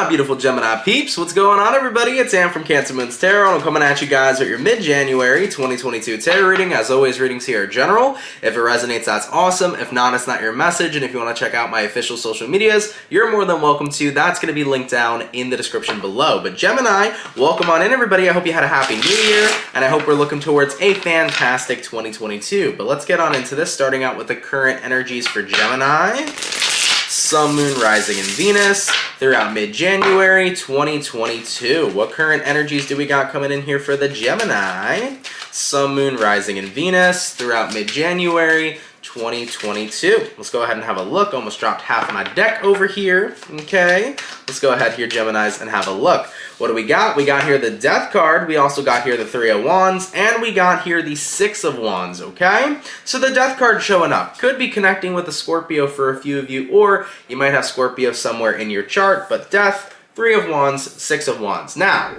Beautiful Gemini peeps, what's going on everybody? It's Am from CancerMoonsTarot. I'm coming at you guys with your mid-January 2022 tarot reading. As always, readings here are general. If it resonates, that's awesome. If not, it's not your message. And if you want to check out my official social medias, you're more than welcome to. That's going to be linked down in the description below. But Gemini, welcome on in everybody. I hope you had a happy new year, and I hope we're looking towards a fantastic 2022. But let's get on into this, starting out with the current energies for Gemini. Sun, Moon, Rising, and Venus throughout mid-January 2022. What current energies do we got coming in here for the Gemini? Sun, Moon, Rising, and Venus throughout mid-January 2022. Let's go ahead and have a look. Almost dropped half of my deck over here. Okay, let's go ahead here, Geminis, and have a look. What do we got? We got here the Death card. We also got here the Three of Wands, and we got here the Six of Wands, okay? So the Death card showing up could be connecting with a Scorpio for a few of you, or you might have Scorpio somewhere in your chart, but Death, Three of Wands, Six of Wands. Now,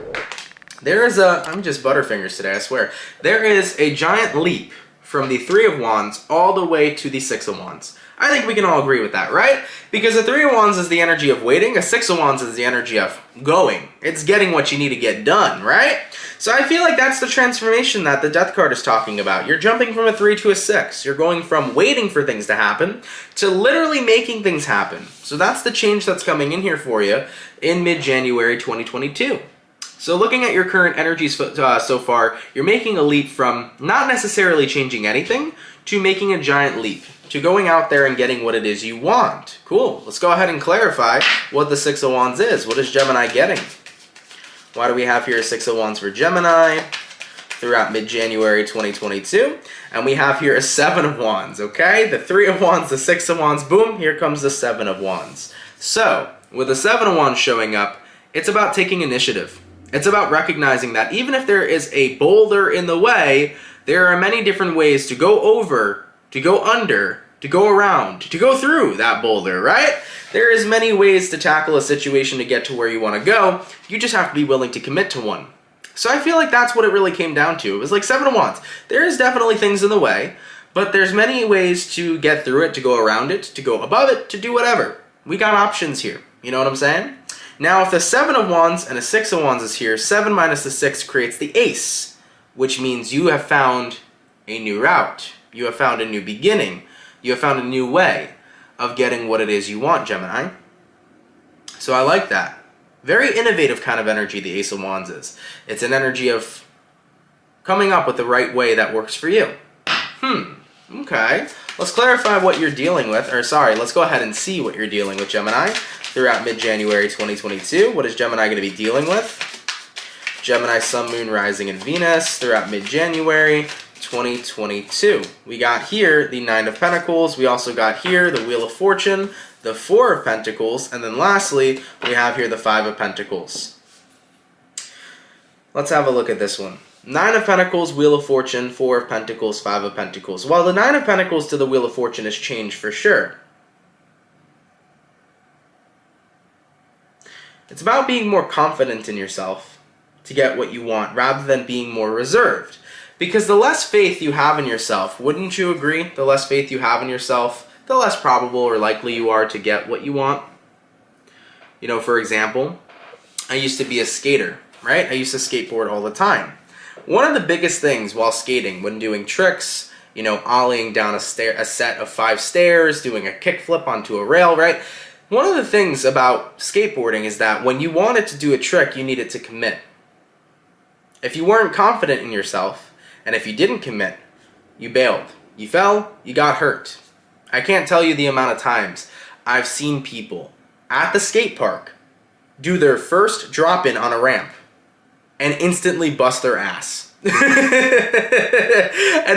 there is I'm just butterfingers today, I swear. There is a giant leap from the Three of Wands all the way to the Six of Wands. I think we can all agree with that, right? Because the Three of Wands is the energy of waiting, a Six of Wands is the energy of going. It's getting what you need to get done, right? So I feel like that's the transformation that the Death card is talking about. You're jumping from a 3 to a 6. You're going from waiting for things to happen to literally making things happen. So that's the change that's coming in here for you in mid-January 2022. So looking at your current energies so far, you're making a leap from not necessarily changing anything to making a giant leap, to going out there and getting what it is you want. Cool. Let's go ahead and clarify what the Six of Wands is. What is Gemini getting? Why do we have here a Six of Wands for Gemini throughout mid-January 2022? And we have here a Seven of Wands, okay? The Three of Wands, the Six of Wands, boom, here comes the Seven of Wands. So, with the Seven of Wands showing up, it's about taking initiative. It's about recognizing that even if there is a boulder in the way, there are many different ways to go over, to go under, to go around, to go through that boulder, right? There is many ways to tackle a situation to get to where you want to go. You just have to be willing to commit to one. So I feel like that's what it really came down to. It was like Seven of Wands. There is definitely things in the way, but there's many ways to get through it, to go around it, to go above it, to do whatever. We got options here. You know what I'm saying? Now, if the Seven of Wands and a Six of Wands is here, 7 minus the 6 creates the Ace, which means you have found a new route. You have found a new beginning. You have found a new way of getting what it is you want, Gemini. So I like that. Very innovative kind of energy the Ace of Wands is. It's an energy of coming up with the right way that works for you. Okay. Let's clarify what you're dealing with, or sorry, let's go ahead and see what you're dealing with, Gemini, throughout mid-January 2022. What is Gemini going to be dealing with? Gemini, Sun, Moon, Rising, and Venus throughout mid-January 2022. We got here the Nine of Pentacles. We also got here the Wheel of Fortune, the Four of Pentacles, and then lastly, we have here the Five of Pentacles. Let's have a look at this one. Nine of Pentacles, Wheel of Fortune, Four of Pentacles, Five of Pentacles. While the Nine of Pentacles to the Wheel of Fortune has changed for sure, it's about being more confident in yourself to get what you want rather than being more reserved. Because the less faith you have in yourself, wouldn't you agree? The less faith you have in yourself, the less probable or likely you are to get what you want. You know, for example, I used to be a skater, right? I used to skateboard all the time. One of the biggest things while skating, when doing tricks, you know, ollieing down a set of 5 stairs, doing a kickflip onto a rail, right? One of the things about skateboarding is that when you wanted to do a trick, you needed to commit. If you weren't confident in yourself, and if you didn't commit, you bailed. You fell, you got hurt. I can't tell you the amount of times I've seen people at the skate park do their first drop-in on a ramp and instantly bust their ass. And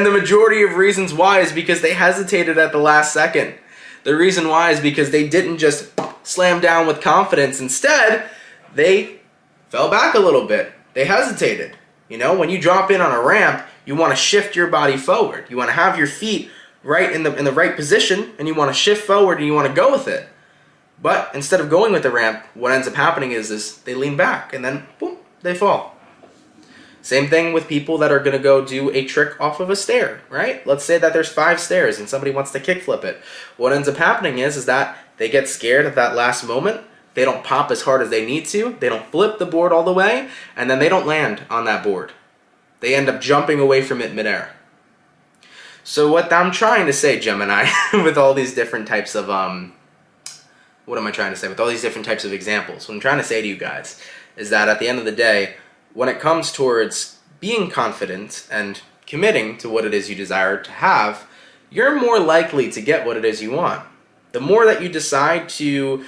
the majority of reasons why is because they hesitated at the last second. The reason why is because they didn't just slam down with confidence. Instead, they fell back a little bit. They hesitated. You know, when you drop in on a ramp, you want to shift your body forward. You want to have your feet right in the right position, and you want to shift forward and you want to go with it. But instead of going with the ramp, what ends up happening is they lean back and then boom, they fall. Same thing with people that are going to go do a trick off of a stair, right? Let's say that there's 5 stairs and somebody wants to kickflip it. What ends up happening is that they get scared at that last moment. They don't pop as hard as they need to. They don't flip the board all the way, and then they don't land on that board. They end up jumping away from it midair. So what I'm trying to say, Gemini, with all these different types of, what am I trying to say? With all these different types of examples, what I'm trying to say to you guys is that at the end of the day, when it comes towards being confident and committing to what it is you desire to have, you're more likely to get what it is you want. The more that you decide to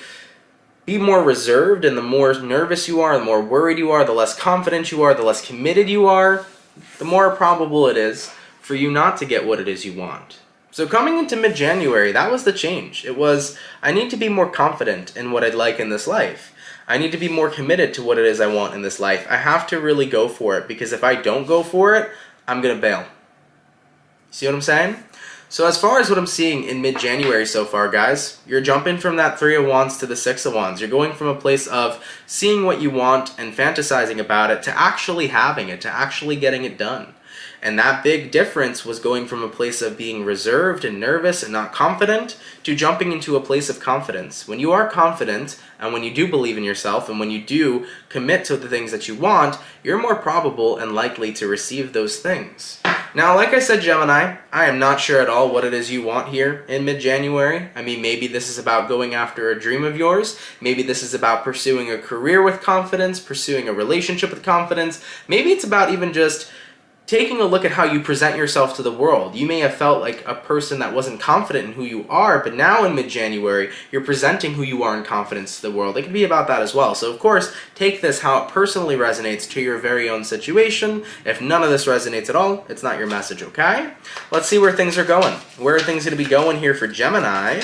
be more reserved and the more nervous you are, the more worried you are, the less confident you are, the less committed you are, the more probable it is for you not to get what it is you want. So coming into mid-January, that was the change. It was, I need to be more confident in what I'd like in this life. I need to be more committed to what it is I want in this life. I have to really go for it, because if I don't go for it, I'm going to bail. See what I'm saying? So as far as what I'm seeing in mid-January so far, guys, you're jumping from that 3 of Wands to the 6 of Wands. You're going from a place of seeing what you want and fantasizing about it to actually having it, to actually getting it done. And that big difference was going from a place of being reserved and nervous and not confident to jumping into a place of confidence. When you are confident and when you do believe in yourself and when you do commit to the things that you want, you're more probable and likely to receive those things. Now, like I said, Gemini, I am not sure at all what it is you want here in mid-January. I mean, maybe this is about going after a dream of yours. Maybe this is about pursuing a career with confidence, pursuing a relationship with confidence. Maybe it's about even just taking a look at how you present yourself to the world. You may have felt like a person that wasn't confident in who you are, but now in mid-January, you're presenting who you are in confidence to the world. It can be about that as well. So of course, take this how it personally resonates to your very own situation. If none of this resonates at all, it's not your message, okay? Let's see where things are going. Where are things going to be going here for Gemini?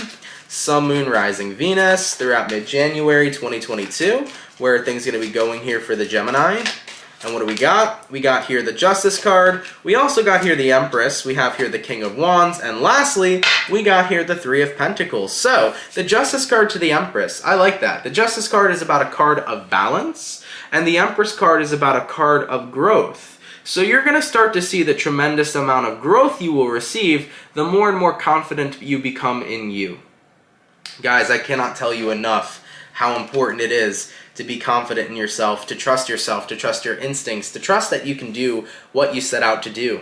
Sun, Moon, Rising, Venus throughout mid-January 2022. Where are things going to be going here for the Gemini? And what do we got? We got here the Justice card. We also got here the Empress. We have here the King of Wands. And lastly, we got here the Three of Pentacles. So, the Justice card to the Empress. I like that. The Justice card is about a card of balance. And the Empress card is about a card of growth. So you're going to start to see the tremendous amount of growth you will receive the more and more confident you become in you. Guys, I cannot tell you enough how important it is to be confident in yourself, to trust your instincts, to trust that you can do what you set out to do.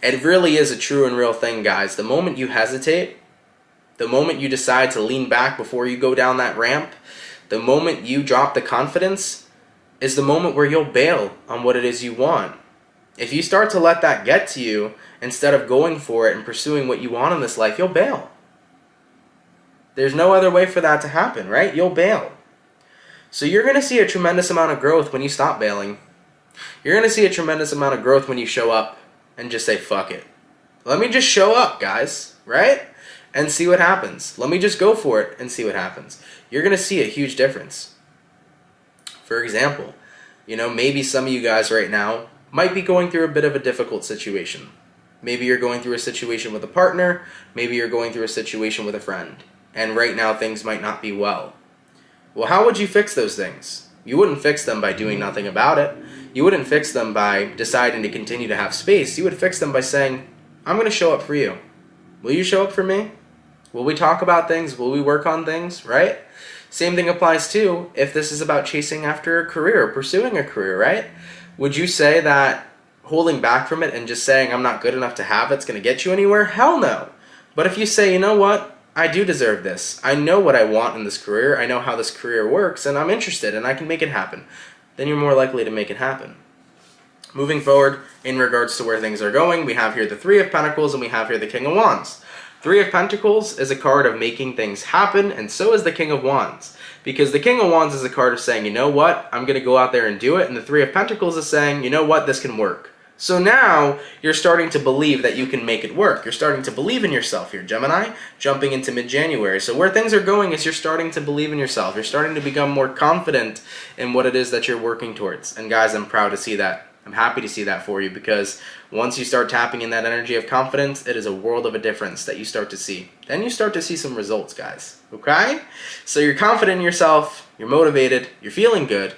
It really is a true and real thing, guys. The moment you hesitate, the moment you decide to lean back before you go down that ramp, the moment you drop the confidence, is the moment where you'll bail on what it is you want. If you start to let that get to you, instead of going for it and pursuing what you want in this life, you'll bail. There's no other way for that to happen, right? You'll bail. So you're going to see a tremendous amount of growth when you stop bailing. You're going to see a tremendous amount of growth when you show up and just say, fuck it. Let me just show up, guys, right? And see what happens. Let me just go for it and see what happens. You're going to see a huge difference. For example, maybe some of you guys right now might be going through a bit of a difficult situation. Maybe you're going through a situation with a partner. Maybe you're going through a situation with a friend. And right now things might not be well. Well, how would you fix those things? You wouldn't fix them by doing nothing about it. You wouldn't fix them by deciding to continue to have space. You would fix them by saying, I'm going to show up for you. Will you show up for me? Will we talk about things? Will we work on things, right? Same thing applies too if this is about chasing after a career or pursuing a career, right? Would you say that holding back from it and just saying I'm not good enough to have it's going to get you anywhere? Hell no. But if you say, you know what? I do deserve this. I know what I want in this career. I know how this career works, and I'm interested, and I can make it happen. Then you're more likely to make it happen. Moving forward, in regards to where things are going, we have here the Three of Pentacles, and we have here the King of Wands. Three of Pentacles is a card of making things happen, and so is the King of Wands. Because the King of Wands is a card of saying, you know what, I'm going to go out there and do it, and the Three of Pentacles is saying, you know what, this can work. So now, you're starting to believe that you can make it work. You're starting to believe in yourself here, Gemini, jumping into mid-January. So where things are going is you're starting to believe in yourself. You're starting to become more confident in what it is that you're working towards. And guys, I'm proud to see that. I'm happy to see that for you, because once you start tapping in that energy of confidence, it is a world of a difference that you start to see. Then you start to see some results, guys. Okay? So you're confident in yourself, you're motivated, you're feeling good,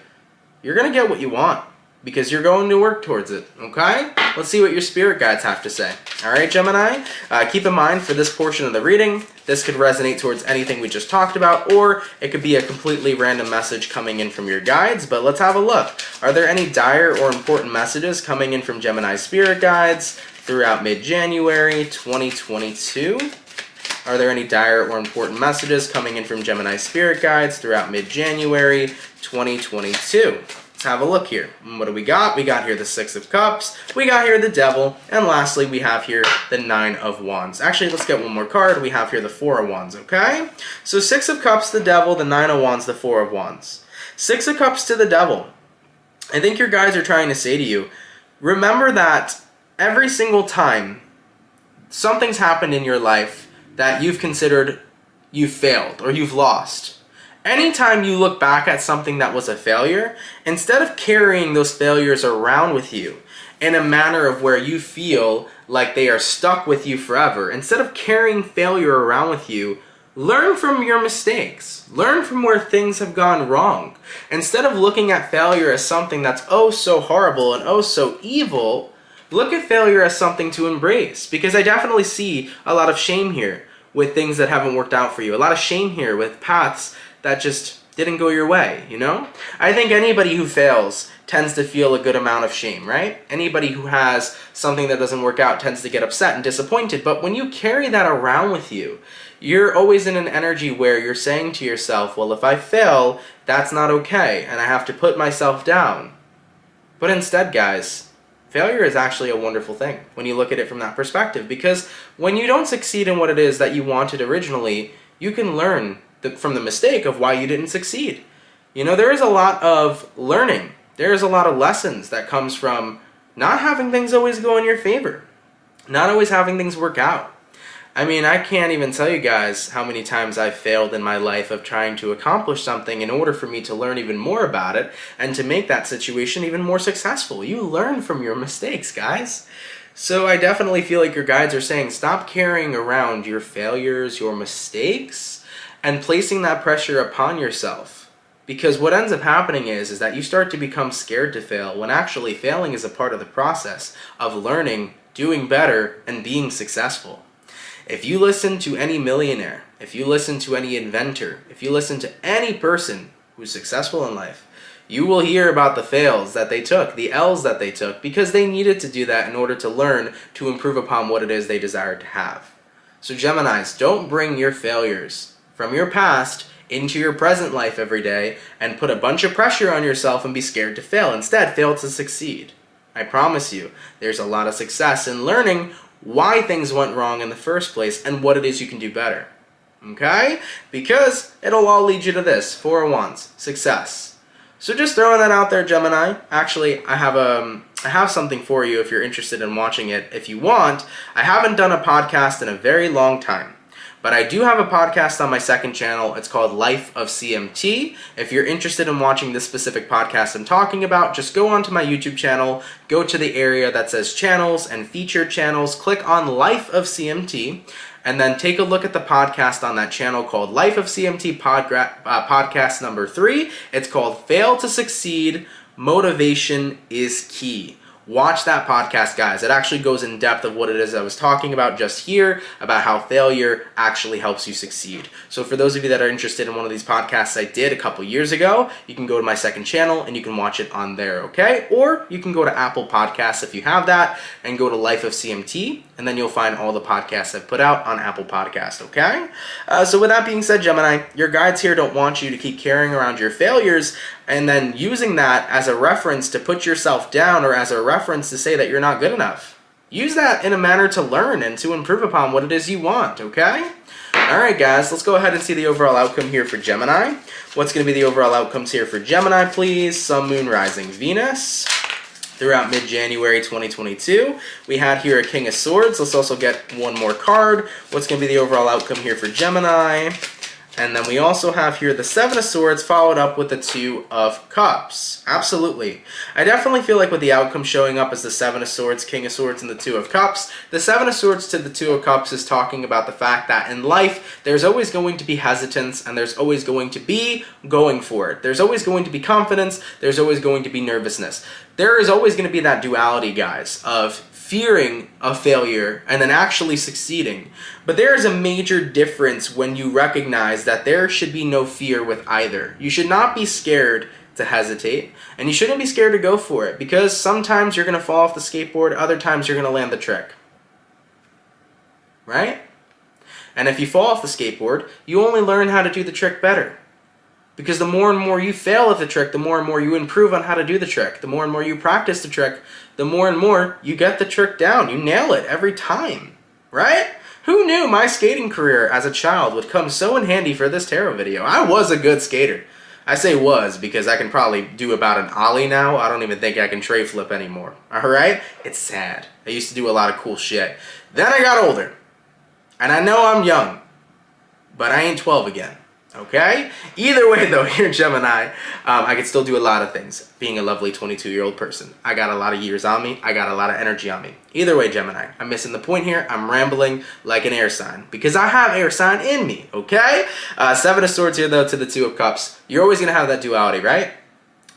you're going to get what you want. because you're going to work towards it, okay? Let's see what your spirit guides have to say. All right, Gemini? Keep in mind for this portion of the reading, this could resonate towards anything we just talked about, or it could be a completely random message coming in from your guides, but let's have a look. Are there any dire or important messages coming in from Gemini's spirit guides throughout mid-January 2022? Are there any dire or important messages coming in from Gemini's spirit guides throughout mid-January 2022? Let's have a look here. What do we got? We got here the Six of Cups, we got here the Devil, and lastly we have here the Nine of Wands. Actually, let's get one more card. We have here the Four of Wands, okay? So Six of Cups, the Devil, the Nine of Wands, the Four of Wands. Six of Cups to the Devil. I think your guides are trying to say to you, remember that every single time something's happened in your life that you've considered you've failed or you've lost, anytime you look back at something that was a failure, instead of carrying those failures around with you in a manner of where you feel like they are stuck with you forever, instead of carrying failure around with you, learn from your mistakes. Learn from where things have gone wrong. Instead of looking at failure as something that's oh so horrible and oh so evil, look at failure as something to embrace. Because I definitely see a lot of shame here with things that haven't worked out for you. A lot of shame here with paths that just didn't go your way, you know? I think anybody who fails tends to feel a good amount of shame, right? Anybody who has something that doesn't work out tends to get upset and disappointed. But when you carry that around with you, you're always in an energy where you're saying to yourself, well, if I fail, that's not okay, and I have to put myself down. But instead, guys, failure is actually a wonderful thing when you look at it from that perspective, because when you don't succeed in what it is that you wanted originally, you can learn from the mistake of why you didn't succeed. You know, there is a lot of learning. There is a lot of lessons that comes from not having things always go in your favor, not always having things work out. I mean, I can't even tell you guys how many times I've failed in my life of trying to accomplish something in order for me to learn even more about it and to make that situation even more successful. You learn from your mistakes, guys. So I definitely feel like your guides are saying stop carrying around your failures, your mistakes, and placing that pressure upon yourself. Because what ends up happening is that you start to become scared to fail, when actually failing is a part of the process of learning, doing better, and being successful. If you listen to any millionaire, if you listen to any inventor, if you listen to any person who's successful in life, you will hear about the fails that they took, the L's that they took, because they needed to do that in order to learn to improve upon what it is they desired to have. So Geminis, don't bring your failures from your past into your present life every day and put a bunch of pressure on yourself and be scared to fail. Instead, fail to succeed. I promise you, there's a lot of success in learning why things went wrong in the first place and what it is you can do better. Okay? Because it'll all lead you to this. Four of Wands. Success. So just throwing that out there, Gemini. Actually, I have something for you if you're interested in watching it. If you want, I haven't done a podcast in a very long time. But I do have a podcast on my second channel. It's called Life of CMT. If you're interested in watching this specific podcast I'm talking about, just go onto my YouTube channel, go to the area that says channels and featured channels, click on Life of CMT, and then take a look at the podcast on that channel called Life of CMT podcast number 3. It's called Fail to Succeed, Motivation is Key. Watch that podcast, guys. It actually goes in depth of what it is I was talking about just here, about how failure actually helps you succeed. So for those of you that are interested in one of these podcasts I did a couple years ago, you can go to my second channel and you can watch it on there, okay? Or you can go to Apple Podcasts if you have that and go to Life of CMT, and then you'll find all the podcasts I've put out on Apple Podcasts, okay? So with that being said, Gemini, your guides here don't want you to keep carrying around your failures and then using that as a reference to put yourself down or as a reference to say that you're not good enough. Use that in a manner to learn and to improve upon what it is you want, okay? Alright guys, let's go ahead and see the overall outcome here for Gemini. What's going to be the overall outcomes here for Gemini, please? Sun, Moon, Rising, Venus. Throughout mid-January 2022, we had here a King of Swords. Let's also get one more card. What's going to be the overall outcome here for Gemini? And then we also have here the Seven of Swords followed up with the Two of Cups. Absolutely. I definitely feel like with the outcome showing up as the Seven of Swords, King of Swords, and the Two of Cups, the Seven of Swords to the Two of Cups is talking about the fact that in life, there's always going to be hesitance and there's always going to be going for it. There's always going to be confidence. There's always going to be nervousness. There is always going to be that duality, guys, of fearing a failure and then actually succeeding. But there is a major difference when you recognize that there should be no fear with either. You should not be scared to hesitate, and you shouldn't be scared to go for it, because sometimes you're going to fall off the skateboard, other times you're going to land the trick. Right? And if you fall off the skateboard, you only learn how to do the trick better. Because the more and more you fail at the trick, the more and more you improve on how to do the trick. The more and more you practice the trick, the more and more you get the trick down. You nail it every time, right? Who knew my skating career as a child would come so in handy for this tarot video? I was a good skater. I say was because I can probably do about an ollie now. I don't even think I can tray flip anymore, all right? It's sad. I used to do a lot of cool shit. Then I got older, and I know I'm young, but I ain't 12 again. Okay? Either way, though, here, Gemini, I can still do a lot of things, being a lovely 22-year-old person. I got a lot of years on me. I got a lot of energy on me. Either way, Gemini, I'm missing the point here. I'm rambling like an air sign, because I have air sign in me, okay? Seven of Swords here, though, to the Two of Cups. You're always going to have that duality, right?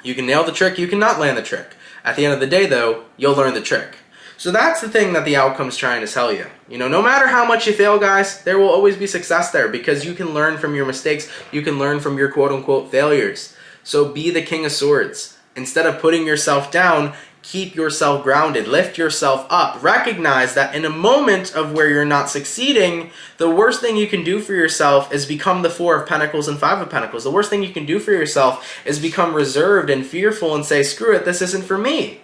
You can nail the trick. You cannot land the trick. At the end of the day, though, you'll learn the trick. So that's the thing that the outcome's trying to tell you. You know, no matter how much you fail, guys, there will always be success there, because you can learn from your mistakes. You can learn from your quote-unquote failures. So be the King of Swords. Instead of putting yourself down, keep yourself grounded. Lift yourself up. Recognize that in a moment of where you're not succeeding, the worst thing you can do for yourself is become the Four of Pentacles and Five of Pentacles. The worst thing you can do for yourself is become reserved and fearful and say, screw it, this isn't for me.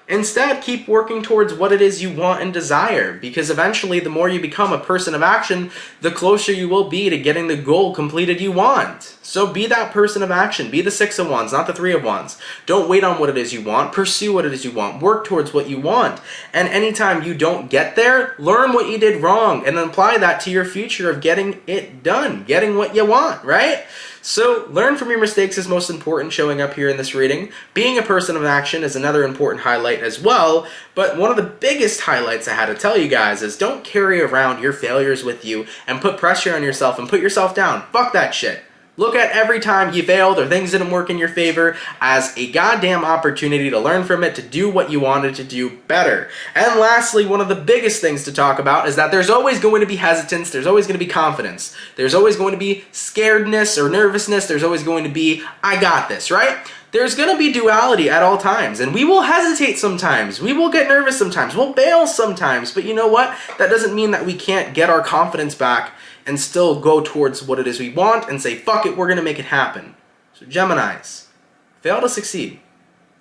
Instead, keep working towards what it is you want and desire, because eventually the more you become a person of action, the closer you will be to getting the goal completed you want. So be that person of action. Be the Six of Wands, not the Three of Wands. Don't wait on what it is you want. Pursue what it is you want. Work towards what you want. And anytime you don't get there, learn what you did wrong and apply that to your future of getting it done, getting what you want, right? So learn from your mistakes is most important, showing up here in this reading. Being a person of action is another important highlight as well. But one of the biggest highlights I had to tell you guys is don't carry around your failures with you and put pressure on yourself and put yourself down. Fuck that shit. Look at every time you failed or things didn't work in your favor as a goddamn opportunity to learn from it, to do what you wanted to do better. And lastly, one of the biggest things to talk about is that there's always going to be hesitance, there's always going to be confidence, there's always going to be scaredness or nervousness, there's always going to be, I got this, right? There's going to be duality at all times, and we will hesitate sometimes, we will get nervous sometimes, we'll bail sometimes, but you know what? That doesn't mean that we can't get our confidence back and still go towards what it is we want and say, fuck it, we're going to make it happen. So Geminis, fail to succeed.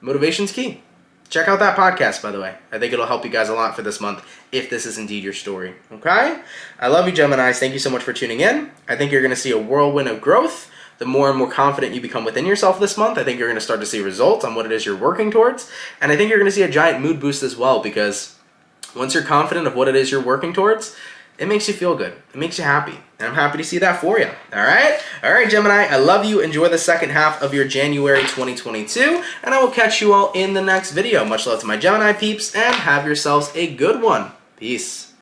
Motivation's key. Check out that podcast, by the way. I think it'll help you guys a lot for this month if this is indeed your story. Okay? I love you, Geminis. Thank you so much for tuning in. I think you're going to see a whirlwind of growth. The more and more confident you become within yourself this month, I think you're going to start to see results on what it is you're working towards. And I think you're going to see a giant mood boost as well, because once you're confident of what it is you're working towards, it makes you feel good. It makes you happy. And I'm happy to see that for you. All right? All right, Gemini. I love you. Enjoy the second half of your January 2022. And I will catch you all in the next video. Much love to my Gemini peeps, and have yourselves a good one. Peace.